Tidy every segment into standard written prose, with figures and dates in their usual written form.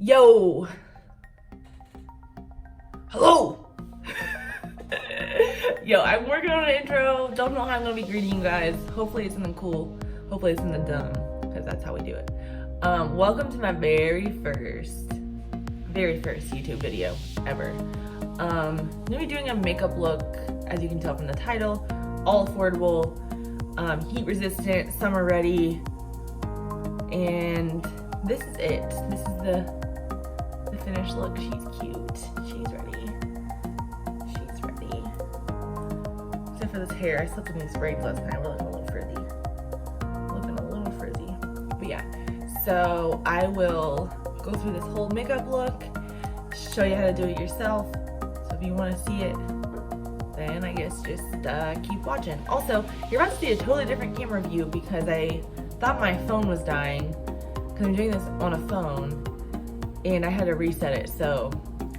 Yo! Hello! Yo, I'm working on an intro. Don't know how I'm gonna be greeting you guys. Hopefully it's something cool. Hopefully it's something dumb, because that's how we do it. Welcome to my very first YouTube video ever. I'm gonna be doing a makeup look, as you can tell from the title. All affordable, heat resistant, summer ready, and this is it. This is the finished look. She's cute. She's ready. She's ready. Except for this hair. I slept in these braids last night. We're looking a little frizzy. Looking a little frizzy. But yeah. So I will go through this whole makeup look, show you how to do it yourself. So if you want to see it, then I guess just keep watching. Also, you're about to see a totally different camera view because I thought my phone was dying because I'm doing this on a phone and I had to reset it. So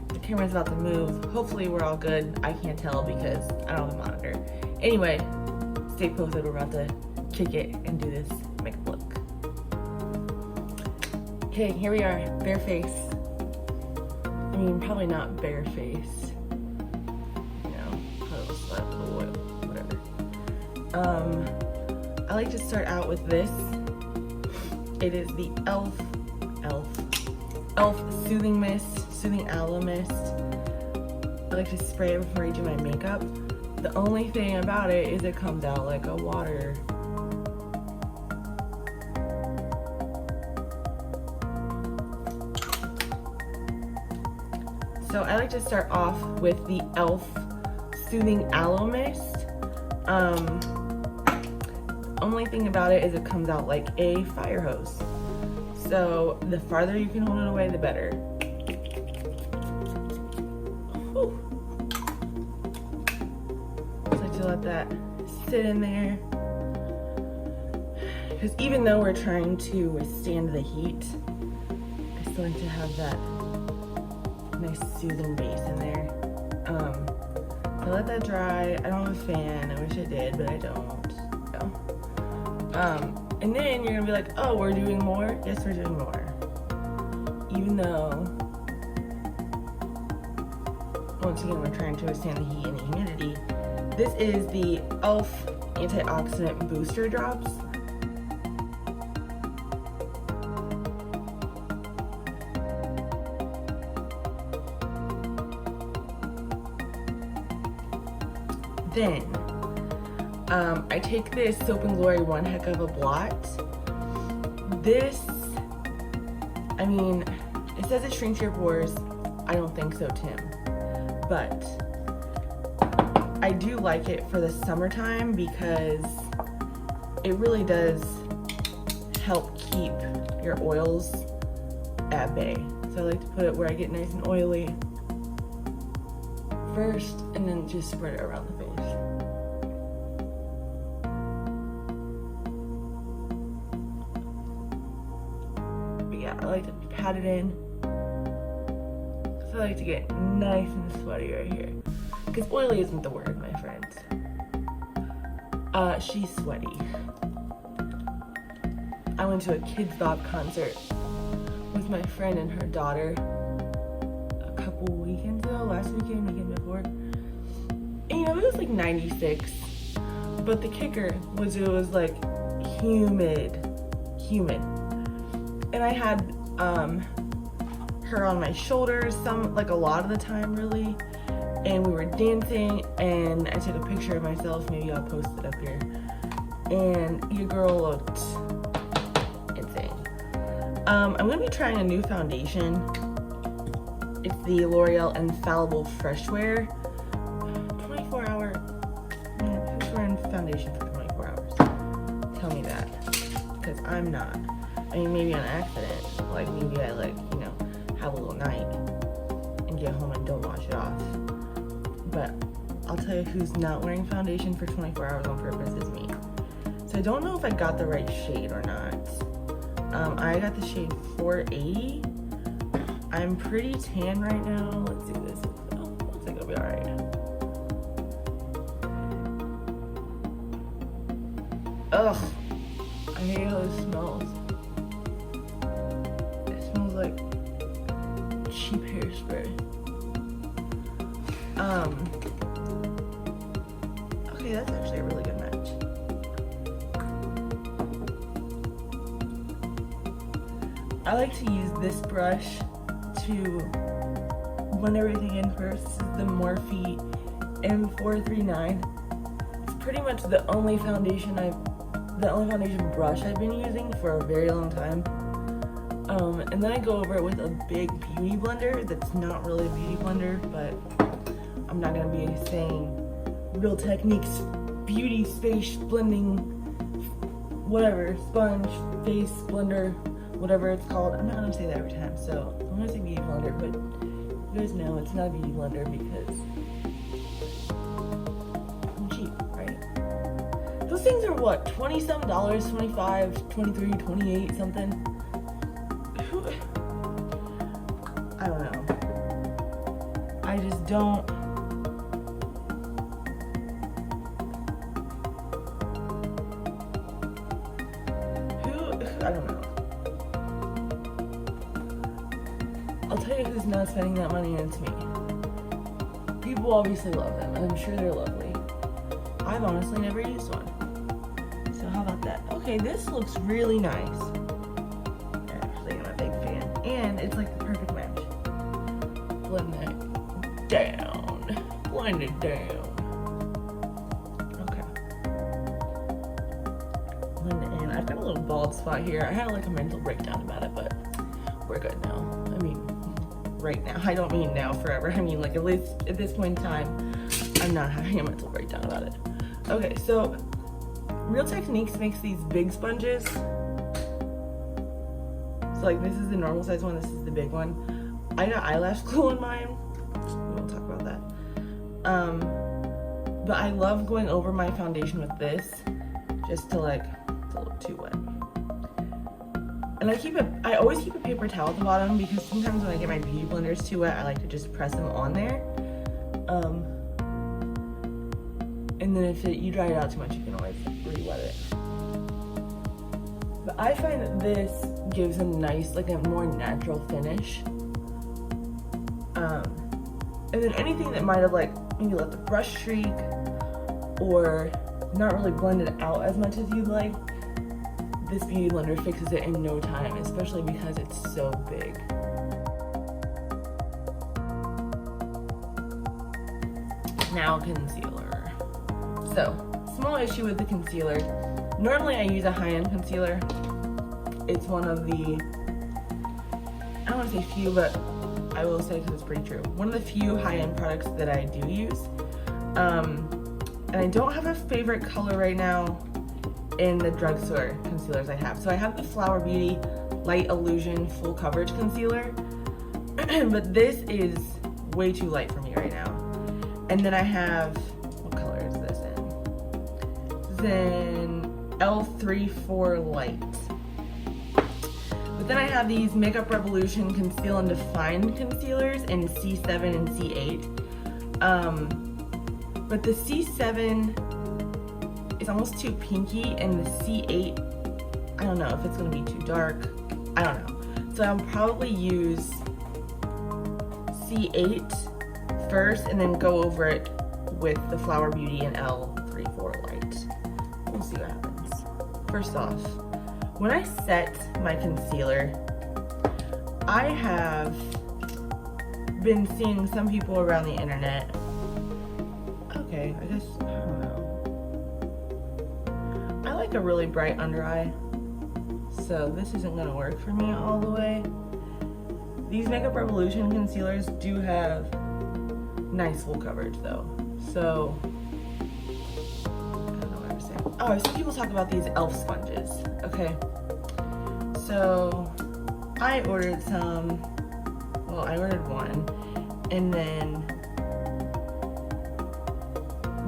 the camera's about to move. Hopefully we're all good. I can't tell because I don't have a monitor. Anyway, stay posted. We're about to kick it and do this makeup look. Okay, here we are, bare face. I mean, probably not bare face. Whatever. I like to start out with this. It is the Elf Soothing Mist, Soothing Aloe Mist. I like to spray it before I do my makeup. The only thing about it is it comes out like a water. So I like to start off with the Elf Soothing Aloe Mist. Only thing about it is it comes out like a fire hose. So the farther you can hold it away, the better. Whew. I like to let that sit in there. Because even though we're trying to withstand the heat, I still like to have that nice soothing base in there. So let that dry. I don't have a fan. I wish I did, but I don't. And then you're gonna be like, oh, we're doing more? Yes, we're doing more. Even though, once again, we're trying to withstand the heat and the humidity. This is the Elf Antioxidant Booster Drops. Then, I take this Soap & Glory One Heck of a Blot. This, I mean, it says it shrinks your pores. I don't think so, Tim. But I do like it for the summertime because it really does help keep your oils at bay. So I like to put it where I get nice and oily first and then just spread it around the face. I like to pat it in. So I like to get nice and sweaty right here. Because oily isn't the word, my friends. She's sweaty. I went to a Kids Bop concert with my friend and her daughter a couple weekends ago, last weekend before. And you know, it was like 96. But the kicker was it was like humid. And I had her on my shoulders a lot of the time really, and we were dancing and I took a picture of myself. Maybe I'll post it up here. And your girl looked insane. I'm gonna be trying a new foundation. It's the Loreal Infallible Fresh Wear 24 hour. Who's wearing foundation for 24 hours? Tell me that, because I'm not. I mean, maybe on accident, like maybe I have a little night and get home and don't wash it off. But I'll tell you who's not wearing foundation for 24 hours on purpose is me. So I don't know if I got the right shade or not. I got the shade 480. I'm pretty tan right now. Let's see this. Oh, looks like it'll be all right. Ugh, I hate how it smells. It smells like cheap hairspray. Okay, that's actually a really good match. I like to use this brush to blend everything in first. This is the Morphe M439. It's pretty much the only foundation brush I've been using for a very long time. And then I go over it with a big beauty blender that's not really a beauty blender, but I'm not gonna be saying Real Techniques beauty space blending, whatever, sponge, face blender, whatever it's called. I'm not gonna say that every time, so I'm gonna say beauty blender, but you guys know it's not a beauty blender because I'm cheap, right? Those things are what, 20 some dollars, 25, 23, 28 something. I don't know. I just don't. I don't know. I'll tell you who's not spending that money, and it's me. People obviously love them, and I'm sure they're lovely. I've honestly never used one. So how about that? Okay, this looks really nice. Actually, I'm a big fan. And it's like the perfect match. Blend that down. Blend it down. Okay. Blend it in. I've got a little bald spot here. I had like a mental breakdown about it, but we're good now. I mean, right now. I don't mean now forever. I mean like at least at this point in time, I'm not having a mental breakdown about it. Okay, so Real Techniques makes these big sponges. So like this is the normal size one, this is the big one. I got eyelash glue on mine. We'll talk about that. But I love going over my foundation with this just to like, it's a little too wet. And I always keep a paper towel at the bottom because sometimes when I get my beauty blenders too wet, I like to just press them on there. And then if you dry it out too much, you can always re-wet it. But I find that this gives a nice, like a more natural finish. And then anything that might have like maybe let the brush streak or not really blended out as much as you'd like, this beauty blender fixes it in no time, especially because it's so big. Now concealer. So, small issue with the concealer. Normally I use a high-end concealer. It's one of the, I don't want to say few, but I will say because it's pretty true, one of the few high-end products that I do use. And I don't have a favorite color right now in the drugstore concealers I have. So I have the Flower Beauty Light Illusion Full Coverage Concealer, but this is way too light for me right now. And then I have, what color is this in? This is in L34 Light. But then I have these Makeup Revolution Conceal and Define concealers in C7 and C8. But the C7 is almost too pinky, and the C8, I don't know if it's gonna be too dark. I don't know. So I'll probably use C8 first and then go over it with the Flower Beauty and L34 Light. We'll see what happens. First off, when I set my concealer, I have been seeing some people around the internet. Okay, I guess, I don't know. I like a really bright under eye, so this isn't gonna work for me all the way. These Makeup Revolution concealers do have nice full coverage though, so I don't know what I was saying. Oh, I've seen people talk about these e.l.f. sponges. Okay, so I ordered some. Well, I ordered one, and then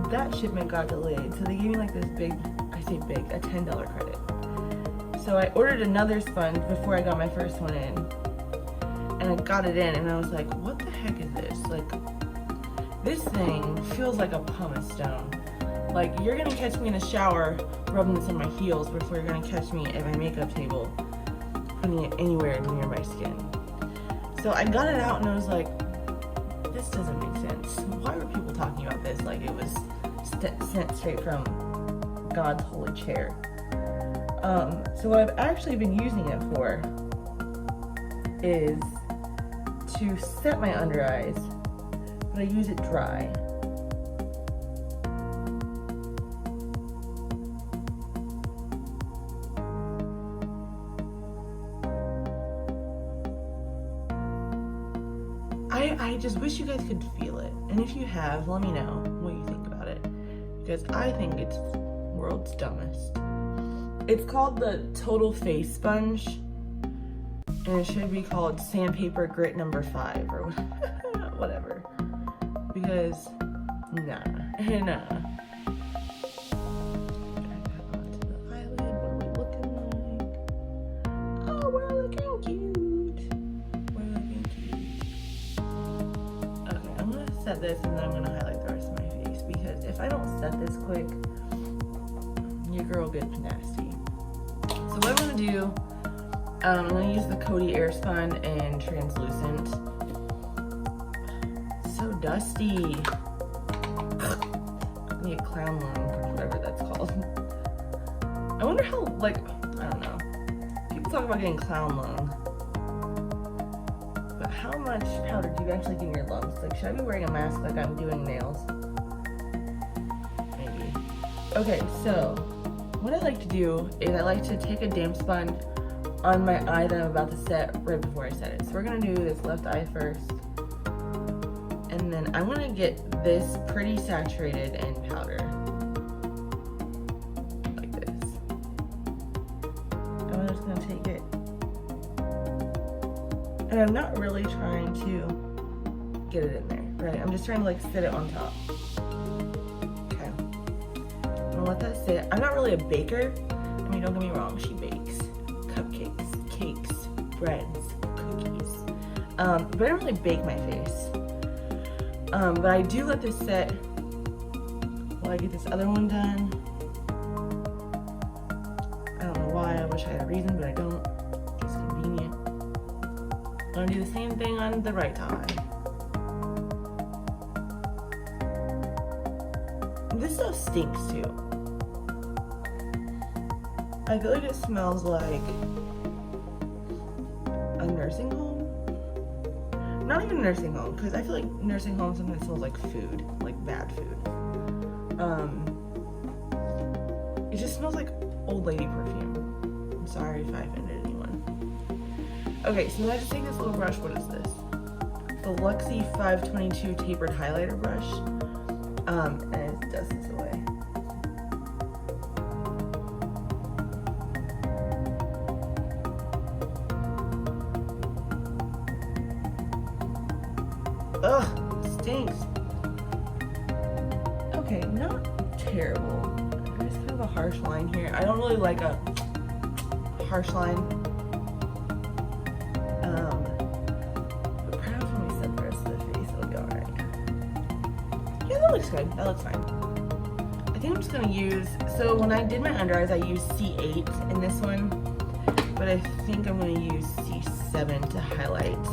that shipment got delayed, so they gave me like this big, I say big, a $10 credit. So I ordered another sponge before I got my first one in, and I got it in, and I was like, what the heck is this? Like, this thing feels like a pumice stone. Like, you're gonna catch me in the shower rubbing this on my heels before you're gonna catch me at my makeup table putting it anywhere near my skin. So I got it out and I was like, this doesn't make sense. Why were people talking about this like it was sent straight from God's holy chair? So what I've actually been using it for is to set my under eyes, but I use it dry. I just wish you guys could feel it. And if you have, let me know what you think about it. Because I think it's world's dumbest. It's called the Total Face Sponge. And it should be called Sandpaper Grit No. 5 or whatever. Because, nah. Set this and then I'm going to highlight the rest of my face, because if I don't set this quick, your girl gets nasty. So what I'm going to do, I'm going to use the Coty Airspun and Translucent. So dusty. I need a clown lung or whatever that's called. I wonder how, like, I don't know. People talk about getting clown lung. How much powder do you actually get in your lungs? Like, should I be wearing a mask like I'm doing nails? Maybe. Okay, so what I like to do is I like to take a damp sponge on my eye that I'm about to set right before I set it. So we're gonna do this left eye first. And then I'm gonna get this pretty saturated in powder. Like this. And I'm just gonna take it. And I'm not really trying to get it in there, right? I'm just trying to like sit it on top. Okay. I'm gonna let that sit. I'm not really a baker. I mean, don't get me wrong, she bakes cupcakes, cakes, breads, cookies. But I don't really bake my face. But I do let this set while I get this other one done. I don't know why, I wish I had a reason, but I don't. It's convenient. I'm gonna do the same thing on the right eye. This stuff stinks too. I feel like it smells like a nursing home. Not even a nursing home, because I feel like nursing home sometimes smells like food, like bad food. It just smells like old lady perfume. I'm sorry if I offended anyone. Okay, so now I just take this little brush. What is this? The Luxie 522 tapered highlighter brush. And it dust this away. Ugh, stinks. Okay, not terrible. There's kind of a harsh line here. I don't really like a harsh line. But perhaps when we set the rest of the face, it'll be alright. Yeah, that looks good. That looks fine. I think I'm just gonna use, so when I did my under eyes, I used C8 in this one, but I think I'm gonna use C7 to highlight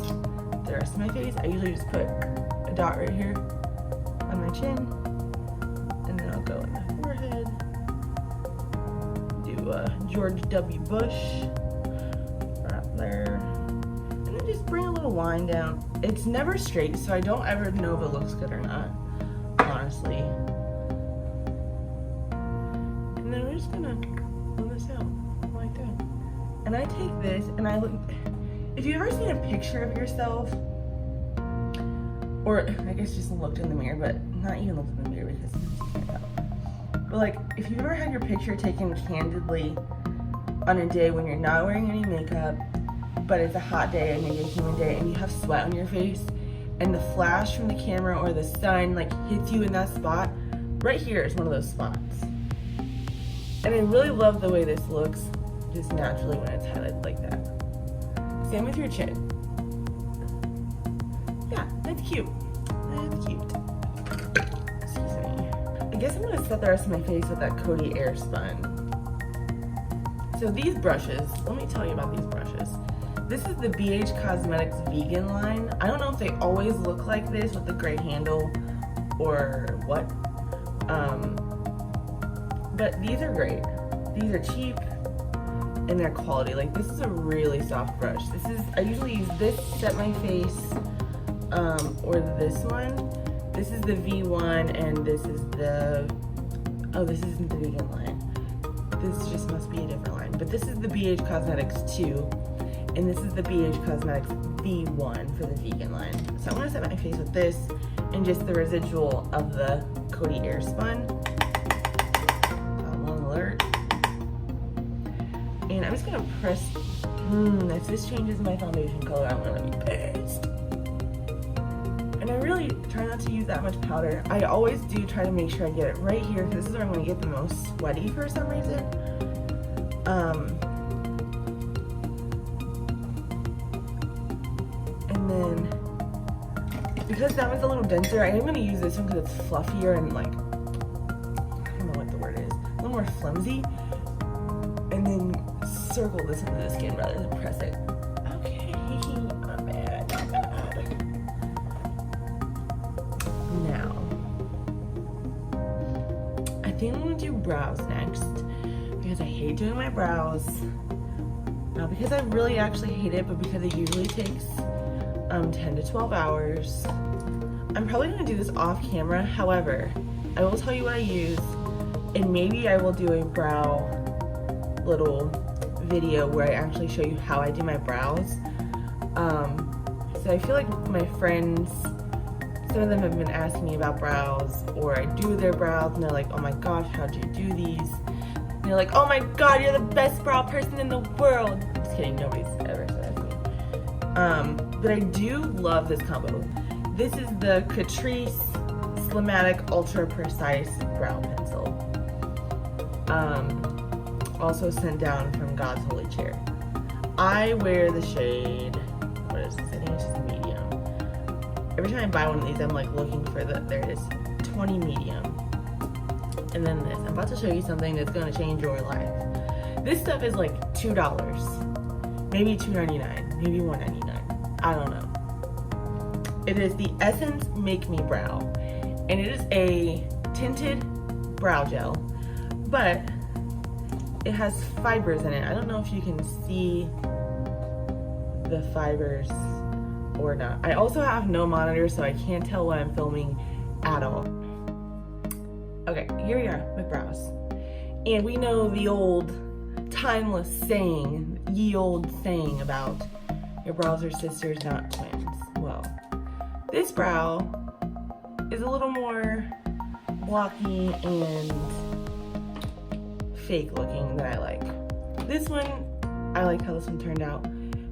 the rest of my face. I usually just put a dot right here on my chin, and then I'll go in the forehead, do George W. Bush right there, and then just bring a little line down. It's never straight, so I don't ever know if it looks good or not, honestly. And then we're just gonna pull this out like that. And I take this and I look. If you've ever seen a picture of yourself, or I guess just looked in the mirror, but not even looked in the mirror because you can't tell. But like, if you've ever had your picture taken candidly on a day when you're not wearing any makeup, but it's a hot day, maybe a humid day, and you have sweat on your face, and the flash from the camera or the sun like hits you in that spot, right here is one of those spots. And I really love the way this looks just naturally when it's highlighted like that. Same with your chin. Yeah, that's cute. That's cute. Excuse me. I guess I'm gonna set the rest of my face with that Coty Airspun. So these brushes, let me tell you about these brushes. This is the BH Cosmetics vegan line. I don't know if they always look like this with the gray handle or what. But these are great. These are cheap and they're quality. Like, this is a really soft brush. I usually use this to set my face, or this one. This is the V1 and this is the, oh, this isn't the vegan line. This just must be a different line. But this is the BH Cosmetics 2 and this is the BH Cosmetics V1 for the vegan line. So I'm gonna set my face with this and just the residual of the Coty Airspun. Long alert. And I'm just gonna press, if this changes my foundation color, I'm gonna be pissed. And I really try not to use that much powder. I always do try to make sure I get it right here, because this is where I'm gonna get the most sweaty for some reason. And then, because that one's a little denser, I am gonna use this one because it's fluffier and like, I don't know what the word is, a little more flimsy. And then circle this into the skin rather than press it. Okay, not bad, not bad. Now, I think I'm gonna do brows next because I hate doing my brows. Not because I really actually hate it, but because it usually takes 10 to 12 hours. I'm probably gonna do this off camera. However, I will tell you what I use, and maybe I will do a brow little video where I actually show you how I do my brows. So I feel like my friends, some of them have been asking me about brows, or I do their brows and they're like, oh my gosh, how'd you do these? And they're like, oh my god, you're the best brow person in the world. Just kidding, nobody's ever said that to me. But I do love this combo. This is the Catrice Slimatic Ultra Precise Brow Pencil. Also sent down from God's Holy Chair. I wear the shade, what is this? I think it's just a medium. Every time I buy one of these, I'm like looking for there it is, 20 medium. And then this, I'm about to show you something that's gonna change your life. This stuff is like $2, maybe $2.99, maybe $1.99. I don't know. It is the Essence Make Me Brow, and it is a tinted brow gel, but it has fibers in it. I don't know if you can see the fibers or not. I also have no monitor, so I can't tell when I'm filming at all. Okay, here we are with brows. And we know the old timeless saying, ye old saying about your brows are sisters, not twins. Well, this brow is a little more blocky and fake looking than I like. This one, I like how this one turned out.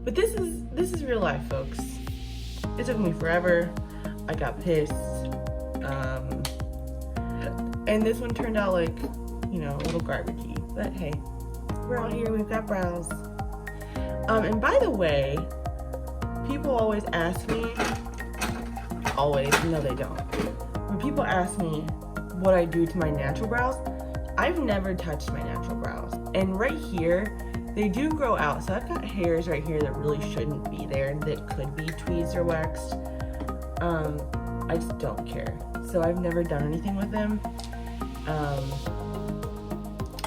But this is real life, folks. It took me forever. I got pissed. And this one turned out like, you know, a little garbagey. But hey, we're out here, we've got brows. And by the way, people always ask me, no they don't. When people ask me what I do to my natural brows, I've never touched my natural brows. And right here, they do grow out. So I've got hairs right here that really shouldn't be there, that could be tweezed or waxed. I just don't care. So I've never done anything with them.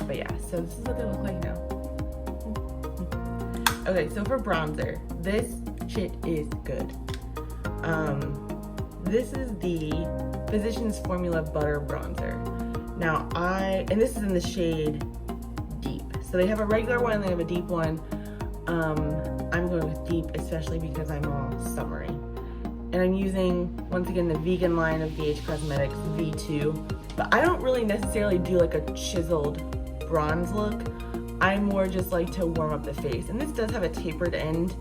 But yeah, so this is what they look like now. Okay, so for bronzer, this shit is good. This is the Physicians Formula Butter Bronzer. Now and this is in the shade Deep. So they have a regular one and they have a deep one. I'm going with deep, especially because I'm all summery. And I'm using, once again, the vegan line of BH Cosmetics V2. But I don't really necessarily do like a chiseled bronze look. I more just like to warm up the face. And this does have a tapered end.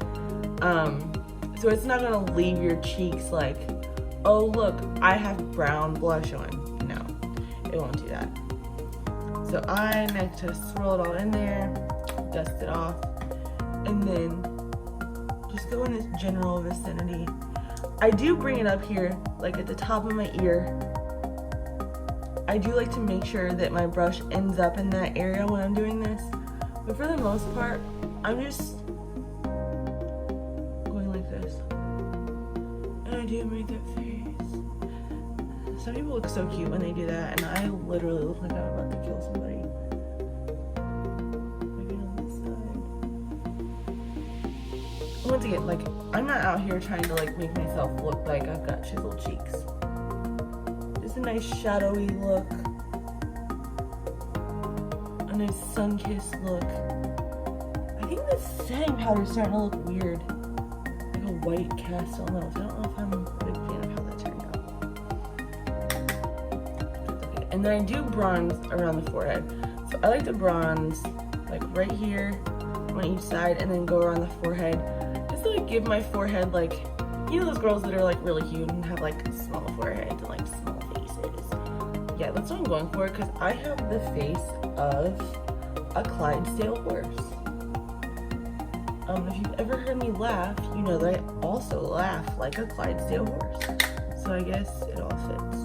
So it's not gonna leave your cheeks like, oh look, I have brown blush on. No, it won't do that. So I like to swirl it all in there, dust it off, and then just go in this general vicinity. I do bring it up here, like at the top of my ear. I do like to make sure that my brush ends up in that area when I'm doing this. But for the most part, I'm just do make that face. Some people look so cute when they do that, and I literally look like I'm about to kill somebody. Maybe on this side. Once again, like, I'm not out here trying to like make myself look like I've got chiseled cheeks. Just a nice shadowy look. A nice sun-kissed look. I think the setting powder is starting to look weird. Like a white cast on those. I don't know if I'm a big fan of how that turned out. And then I do bronze around the forehead. So I like to bronze like right here on each side and then go around the forehead. Just to like give my forehead like, you know those girls that are like really cute and have like small foreheads and like small faces. Yeah, that's what I'm going for because I have the face of a Clydesdale horse. If you've ever heard me laugh, you know that I also laugh like a Clydesdale horse. So I guess it all fits.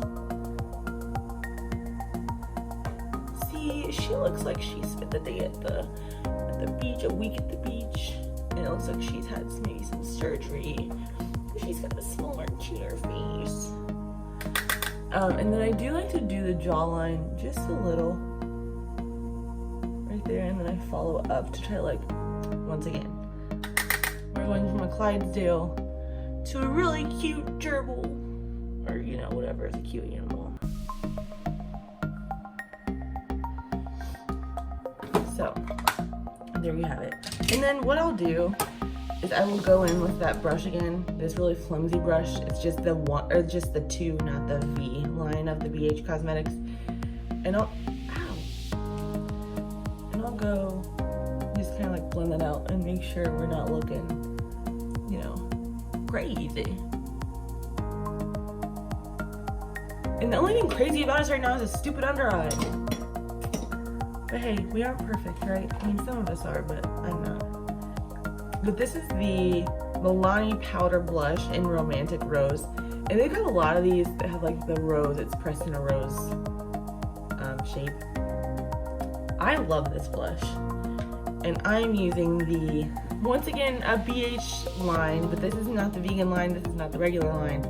See, she looks like she spent the day at the beach, a week at the beach. And it looks like she's had maybe some surgery. She's got a smaller, cuter face. And then I do like to do the jawline just a little. Right there, and then I follow up to try like, once again, we're going from a Clydesdale to a really cute gerbil. Or, you know, whatever is a cute animal. So, there you have it. And then what I'll do is I will go in with that brush again, this really flimsy brush. It's just the one, or just the two, not the V line of the BH Cosmetics. And I'll go just kind of like blend it out and make sure we're not looking, you know, crazy. And the only thing crazy about us right now is a stupid under eye. But hey, we aren't perfect, right? I mean, some of us are, but I'm not. But this is the Milani Powder Blush in Romantic Rose. And they've got a lot of these that have like the rose, it's pressed in a rose shape. I love this blush. And I'm using the, once again, a BH line, but this is not the vegan line, this is not the regular line.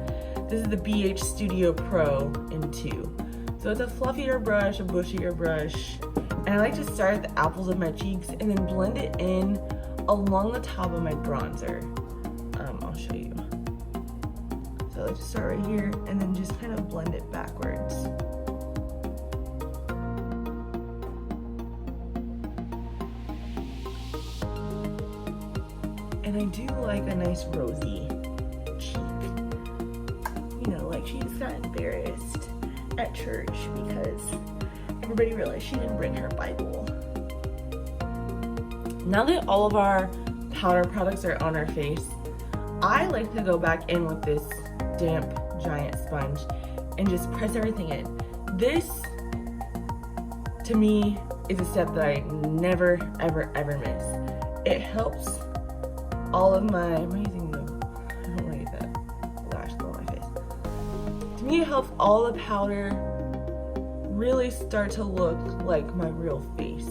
This is the BH Studio Pro in 2. So it's a fluffier brush, a bushier brush. And I like to start at the apples of my cheeks and then blend it in along the top of my bronzer. I'll show you. So I like to start right here and then just kind of blend it backwards. And I do like a nice rosy cheek. You know, like she just got embarrassed at church because everybody realized she didn't bring her Bible. Now that all of our powder products are on our face, I like to go back in with this damp giant sponge and just press everything in. This, to me, is a step that I never, ever, ever miss. It helps all of my, am I using the, I don't want to get that lash glow on my face. To me, it helps all the powder really start to look like my real face.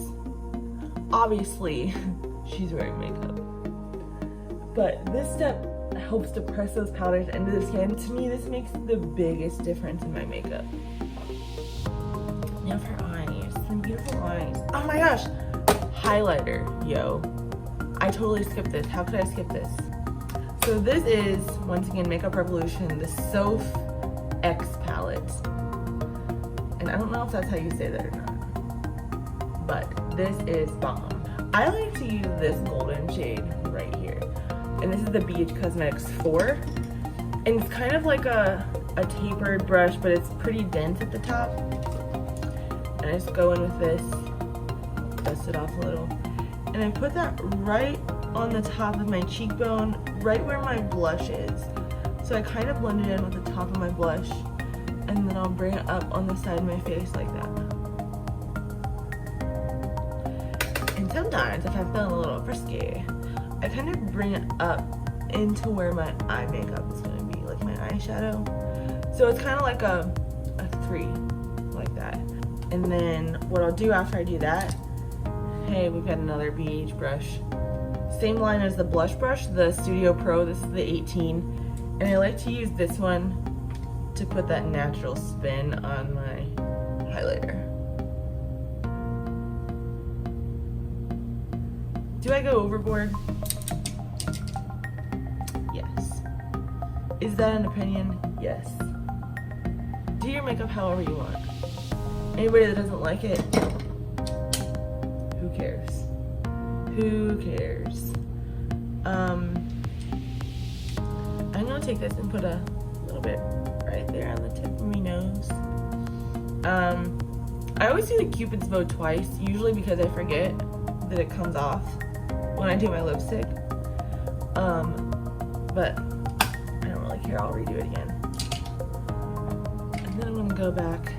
Obviously, she's wearing makeup. But this step helps to press those powders into the skin. To me, this makes the biggest difference in my makeup. Now for eyes, some beautiful eyes. Oh my gosh, highlighter, yo. I totally skipped this. How could I skip this? So this is, once again, Makeup Revolution, the Soph X palette. And I don't know if that's how you say that or not. But this is bomb. I like to use this golden shade right here. And this is the BH Cosmetics 4. And it's kind of like a tapered brush, but it's pretty dense at the top. And I just go in with this, dust it off a little. And I put that right on the top of my cheekbone, right where my blush is. So I kind of blend it in with the top of my blush. And then I'll bring it up on the side of my face like that. And sometimes, if I'm feeling a little frisky, I kind of bring it up into where my eye makeup is going to be, like my eyeshadow. So it's kind of like a 3, like that. And then what I'll do after I do that, hey, we've got another BH brush. Same line as the blush brush, the Studio Pro, this is the 18. And I like to use this one to put that natural spin on my highlighter. Do I go overboard? Yes. Is that an opinion? Yes. Do your makeup however you want. Anybody that doesn't like it, who cares? Who cares? I'm gonna take this and put a little bit right there on the tip of my nose. I always do the Cupid's bow twice, usually because I forget that it comes off when I do my lipstick. But I don't really care, I'll redo it again. And then I'm gonna go back,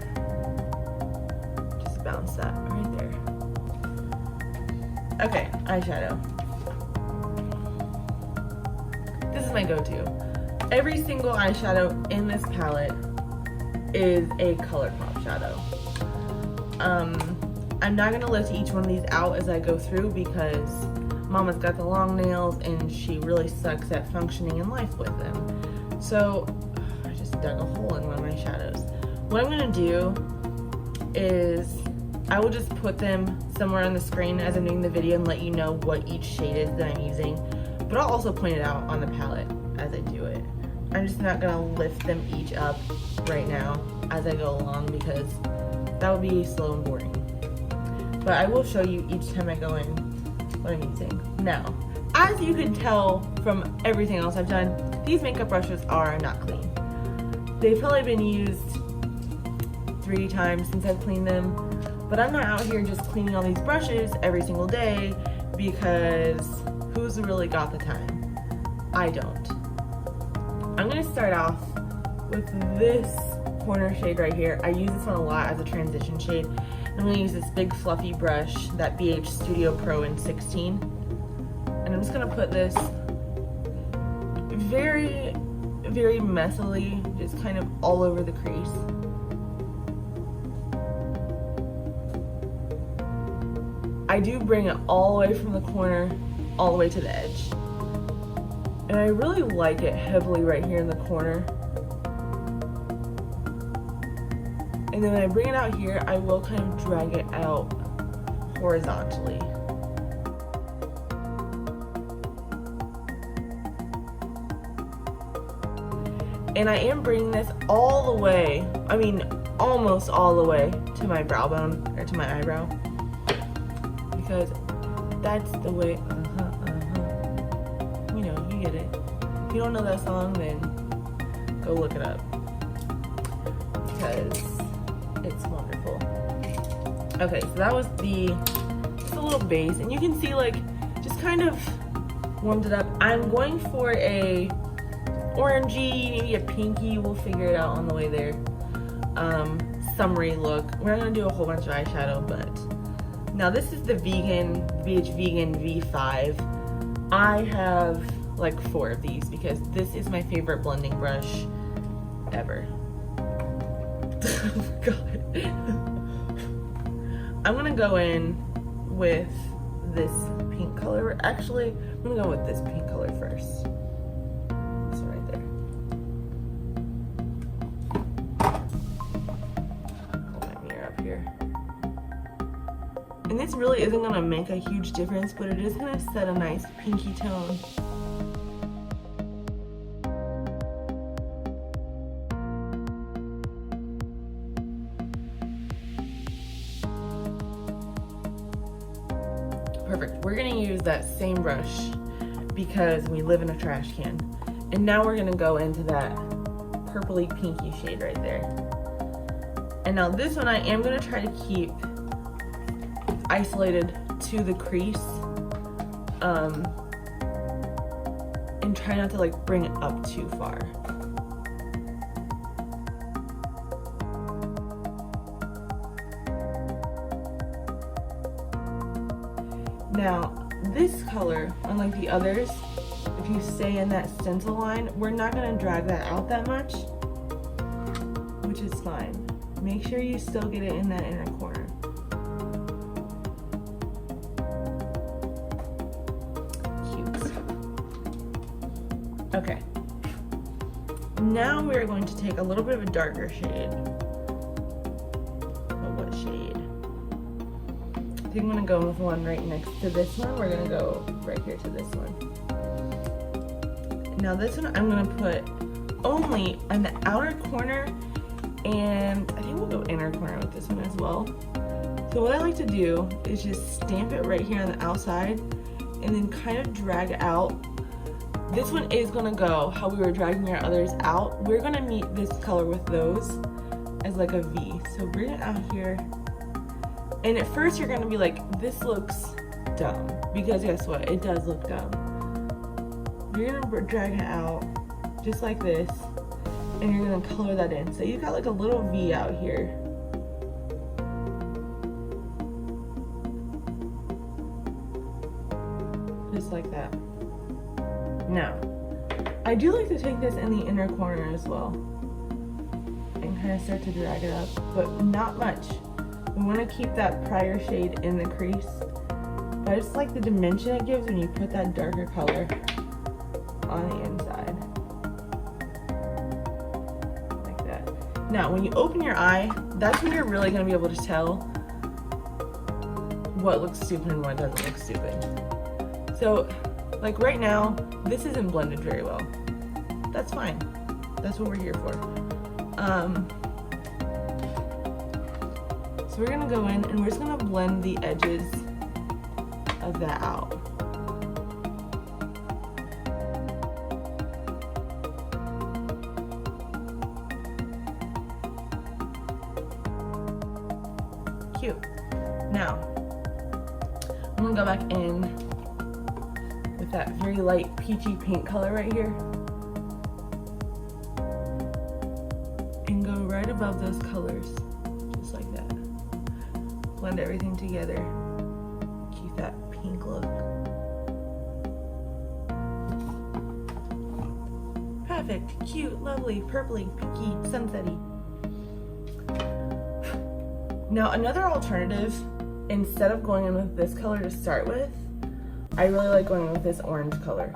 just bounce that right there. Okay, eyeshadow. This is my go-to. Every single eyeshadow in this palette is a ColourPop shadow. I'm not gonna lift each one of these out as I go through because Mama's got the long nails and she really sucks at functioning in life with them. So I just dug a hole in one of my shadows. What I'm gonna do is I will just put them somewhere on the screen as I'm doing the video and let you know what each shade is that I'm using. But I'll also point it out on the palette as I do it. I'm just not gonna lift them each up right now as I go along because that would be slow and boring. But I will show you each time I go in what I'm using. Now, as you can tell from everything else I've done, these makeup brushes are not clean. They've probably been used 3 times since I've cleaned them, but I'm not out here just cleaning all these brushes every single day because who's really got the time? I don't. I'm gonna start off with this corner shade right here. I use this one a lot as a transition shade. I'm gonna use this big fluffy brush, that BH Studio Pro in 16. And I'm just gonna put this very, very messily, just kind of all over the crease. I do bring it all the way from the corner, all the way to the edge. And I really like it heavily right here in the corner. And then when I bring it out here, I will kind of drag it out horizontally. And I am bringing this all the way, I mean almost all the way to my brow bone, or to my eyebrow. Because that's the way, you know, you get it. If you don't know that song, then go look it up. Because it's wonderful. Okay, so that was just a little base, and you can see like just kind of warmed it up. I'm going for a orangey, maybe a pinky, we'll figure it out on the way there. Summery look. We're not gonna do a whole bunch of eyeshadow, but now this is the BH Vegan V5. I have like 4 of these because this is my favorite blending brush ever. Oh my god. I'm gonna go in with this pink color. Actually, I'm gonna go with this pink color first. This one right there. Hold my mirror up here. And this really isn't gonna make a huge difference, but it is gonna set a nice pinky tone. Perfect. We're gonna use that same brush because we live in a trash can. And now we're gonna go into that purpley pinky shade right there. And now this one I am gonna try to keep isolated to the crease, and try not to like bring it up too far. Now, this color, unlike the others, if you stay in that stencil line, we're not gonna drag that out that much, which is fine. Make sure you still get it in that inner corner. Cute. Okay. Now we're going to take a little bit of a darker shade. But what shade? I think I'm gonna go with one right next to this one. We're gonna go right here to this one. Now this one I'm gonna put only on the outer corner, and I think we'll go inner corner with this one as well. So what I like to do is just stamp it right here on the outside and then kind of drag it out. This one is gonna go how we were dragging our others out. We're gonna meet this color with those as like a V. So bring it out here. And at first you're gonna be like, this looks dumb. Because guess what? It does look dumb. You're gonna drag it out just like this. And you're gonna color that in. So you got like a little V out here. Just like that. Now, I do like to take this in the inner corner as well and kind of start to drag it up, but not much. We want to keep that prior shade in the crease, but I just like the dimension it gives when you put that darker color on the inside. Like that. Now, when you open your eye, that's when you're really going to be able to tell what looks stupid and what doesn't look stupid. So, like right now, this isn't blended very well. That's fine. That's what we're here for. So we're gonna go in and we're just gonna blend the edges of that out. Cute. Now, I'm gonna go back in with that very light peachy pink color right here and go right above those colors, just like that. Blend everything together. Keep that pink look. Perfect, cute, lovely, purpley, pinky, sunsetty. Now another alternative, instead of going in with this color to start with, I really like going with this orange color.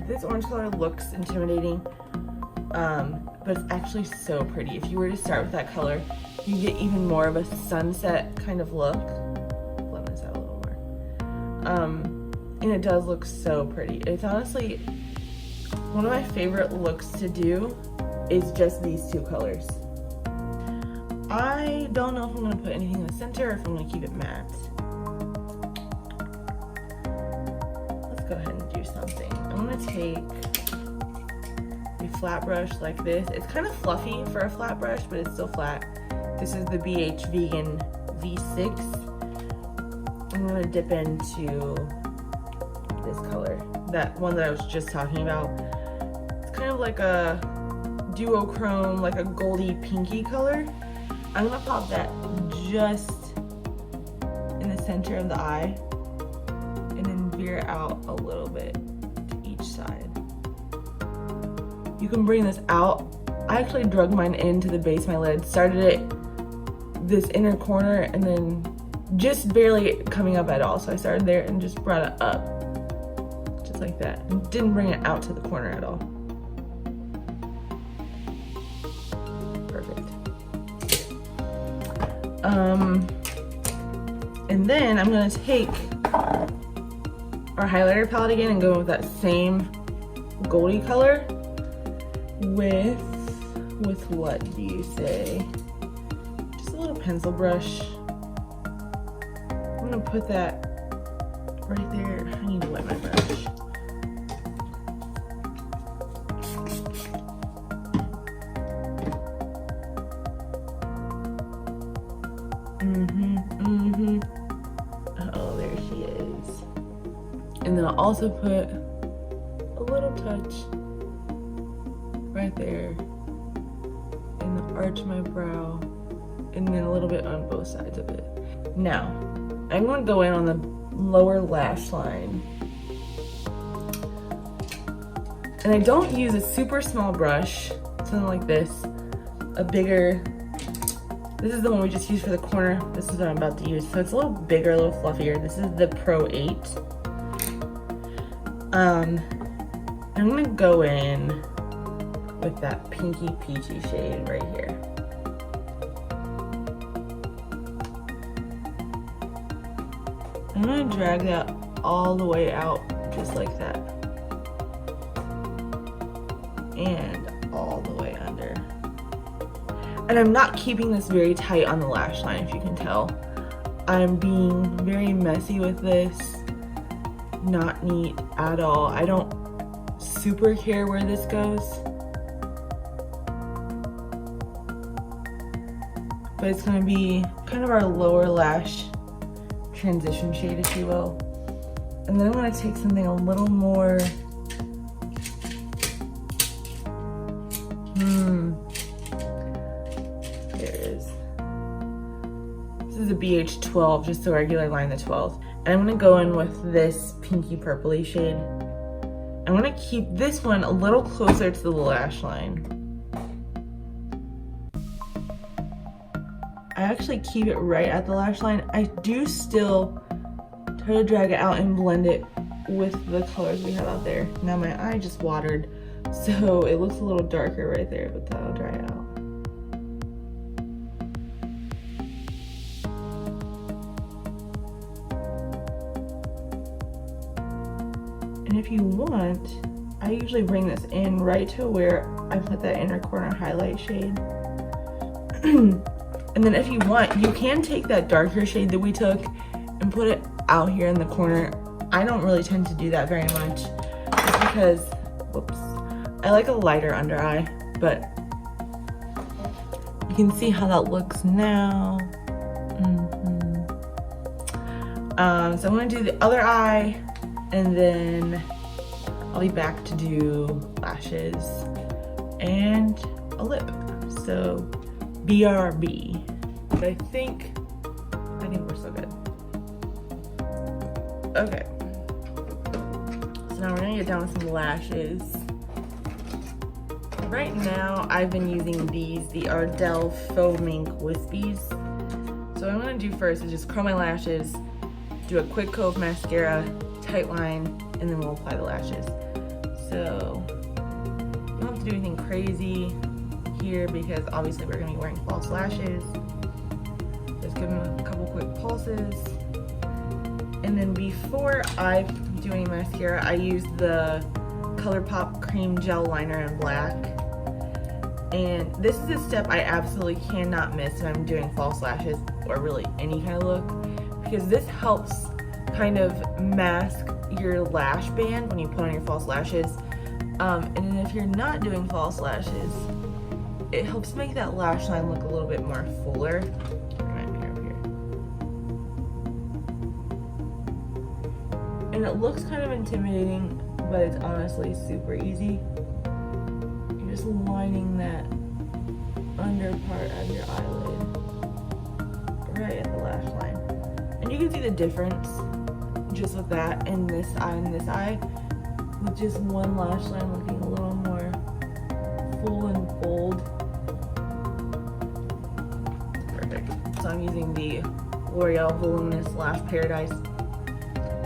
This orange color looks intimidating, but it's actually so pretty. If you were to start with that color, you get even more of a sunset kind of look. Blend this out a little more. And it does look so pretty. It's honestly one of my favorite looks to do is just these two colors. I don't know if I'm gonna put anything in the center or if I'm gonna keep it matte. Go ahead and do something. I'm gonna take a flat brush like this. It's kind of fluffy for a flat brush, but it's still flat. This is the BH Vegan V6. I'm gonna dip into this color, that one that I was just talking about. It's kind of like a duochrome, like a goldy pinky color. I'm gonna pop that just in the center of the eye and then veer out a little bit to each side. You can bring this out. I actually drug mine into the base of my lid, started it this inner corner and then just barely coming up at all. So I started there and just brought it up, just like that. And didn't bring it out to the corner at all. Perfect. And then I'm gonna take our highlighter palette again and go with that same goldy color with what do you say? Just a little pencil brush. I'm gonna put that right there. I need to wet my brush. Oh, there she is. And then I'll also put a little touch right there in the arch of my brow, and then a little bit on both sides of it. Now, I'm going to go in on the lower lash line. And I don't use a super small brush, something like this, a bigger, this is the one we just used for the corner. This is what I'm about to use. So it's a little bigger, a little fluffier. This is the Pro 8. I'm gonna go in with that pinky peachy shade right here. I'm gonna drag that all the way out just like that. And all the way under. And I'm not keeping this very tight on the lash line, if you can tell. I'm being very messy with this. Not neat at all. I don't super care where this goes. But it's gonna be kind of our lower lash transition shade, if you will. And then I'm gonna take something a little more, there it is. This is a BH12, just a regular line, the 12th. And I'm gonna go in with this pinky purpley shade. I'm gonna keep this one a little closer to the lash line. I actually keep it right at the lash line. I do still try to drag it out and blend it with the colors we have out there. Now my eye just watered, so it looks a little darker right there, but that'll dry out. And if you want, I usually bring this in right to where I put that inner corner highlight shade. And then if you want, you can take that darker shade that we took and put it out here in the corner. I don't really tend to do that very much just because, whoops, I like a lighter under eye, but you can see how that looks now. So I'm gonna do the other eye and then I'll be back to do lashes and a lip. So BRB. But I think we're so good. Okay. So now we're gonna get down with some lashes. Right now, I've been using the Ardell Faux Mink Wispies. So what I'm gonna do first is just curl my lashes, do a quick coat of mascara, tight line, and then we'll apply the lashes. So you don't have to do anything crazy here because obviously we're gonna be wearing false lashes. Just give them a couple quick pulses. And then before I do any mascara, I use the ColourPop Cream Gel Liner in black. And this is a step I absolutely cannot miss when I'm doing false lashes or really any kind of look, because this helps kind of mask your lash band when you put on your false lashes. And then if you're not doing false lashes, it helps make that lash line look a little bit more fuller. And it looks kind of intimidating, but it's honestly super easy. You're just lining that under part of your eyelid right at the lash line. And you can see the difference just with that and this eye, with just one lash line looking a little more full and bold. Perfect. So I'm using the Loreal Voluminous Lash Paradise.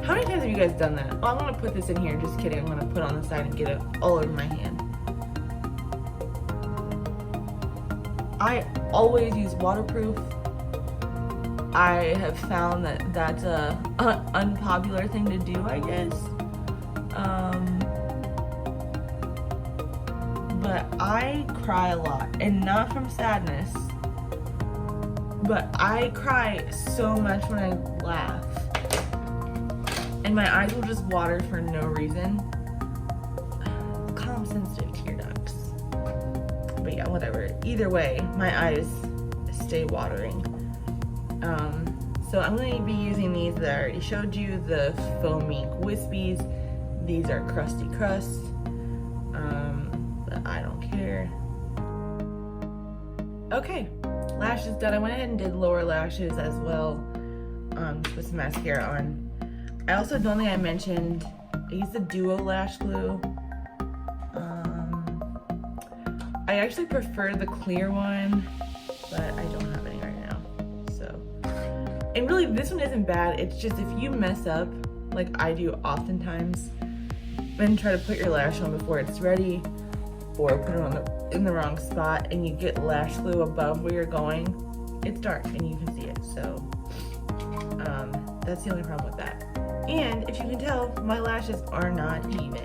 How many times have you guys done that? Oh, I'm gonna put this in here, just kidding. I'm gonna put it on the side and get it all over my hand. I always use waterproof. I have found that that's a unpopular thing to do, I guess. But I cry a lot, and not from sadness, but I cry so much when I laugh. And my eyes will just water for no reason. I'm sensitive tear ducts. But yeah, whatever. Either way, my eyes stay watering. So I'm going to be using these that I already showed you, the Faux Mink Wispies. These are Crusty Crust. But I don't care. Okay, lashes done. I went ahead and did lower lashes as well. With some mascara on. I also don't think I mentioned, I used the Duo Lash Glue. I actually prefer the clear one, but I don't have any right now. So, and really this one isn't bad. It's just if you mess up, like I do oftentimes, and try to put your lash on before it's ready, or put it in the wrong spot and you get lash glue above where you're going, it's dark and you can see it. So that's the only problem with that. And if you can tell, my lashes are not even,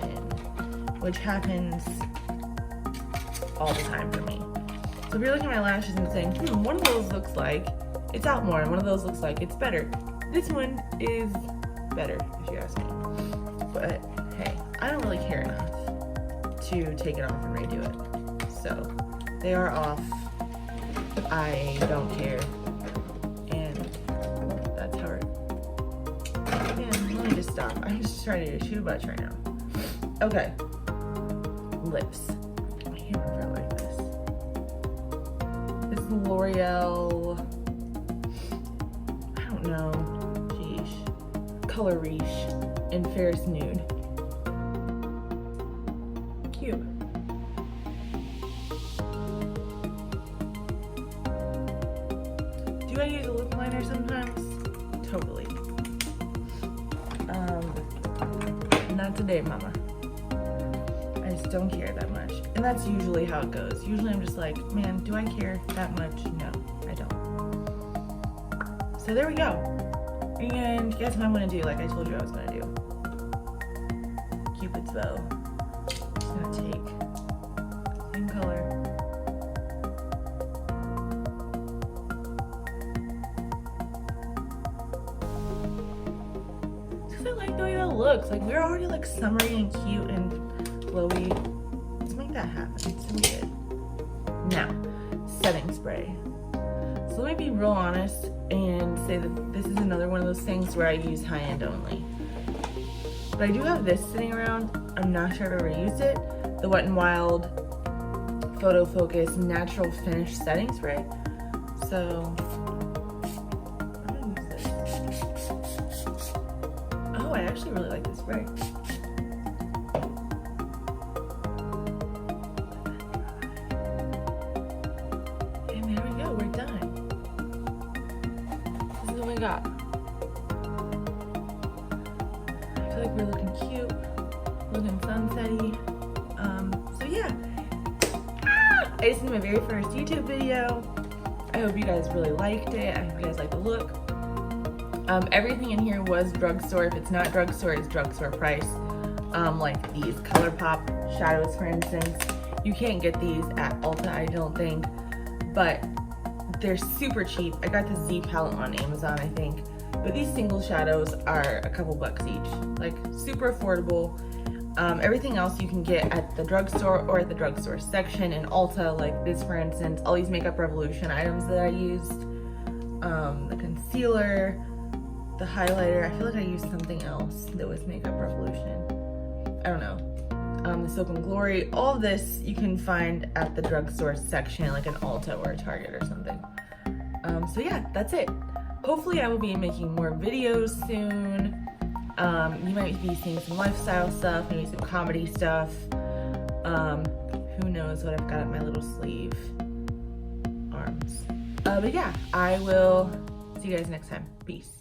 which happens all the time for me. So if you're looking at my lashes and saying, one of those looks like it's out more and one of those looks like it's better, this one is better if you ask me. But hey, I don't really care enough to take it off and redo it. So they are off. I don't care. And that's how it. Man, let me just stop. I'm just trying to do too much right now. Okay. Lips. I can't remember like this. This is L'Oreal. I don't know. Sheesh. Color Riche in Ferris Nude. Cute. Do I use a lip liner sometimes? Totally. Not today, mama. I just don't care that much. And that's usually how it goes. Usually I'm just like, man, do I care that much? No, I don't. So there we go. And guess what I'm gonna do, like I told you I was gonna do. Cupid's bow. Just gonna take same color. Because I like the way that looks. Like we're already like summery and cute and glowy. Let's make that happen. It's so good. Now, setting spray. So let me be real honest and say that this is another one of those things where I use high-end only. But I do have this sitting around. I'm not sure I've ever used it. The Wet n Wild Photo Focus Natural Finish Setting Spray. So, I'm gonna use this. Oh, I actually really like this spray. And there we go, we're done. This is what we got. I feel like we're looking cute, looking sunsetty. So yeah. I just did my very first YouTube video. I hope you guys really liked it. I hope you guys liked the look. Everything in here was drugstore. If it's not drugstore, it's drugstore price. Like these ColourPop shadows, for instance. You can't get these at Ulta, I don't think, but they're super cheap. I got the Z palette on Amazon, I think. But these single shadows are a couple bucks each. Like super affordable. Everything else you can get at the drugstore or at the drugstore section in Ulta, like this for instance, all these Makeup Revolution items that I used. The concealer, the highlighter. I feel like I used something else that was Makeup Revolution. I don't know. The Soap and Glory. All of this you can find at the drugstore section, like an Ulta or a Target or something. So yeah, that's it. Hopefully I will be making more videos soon. You might be seeing some lifestyle stuff, maybe some comedy stuff. Who knows what I've got up my little sleeve arms. But yeah, I will see you guys next time. Peace.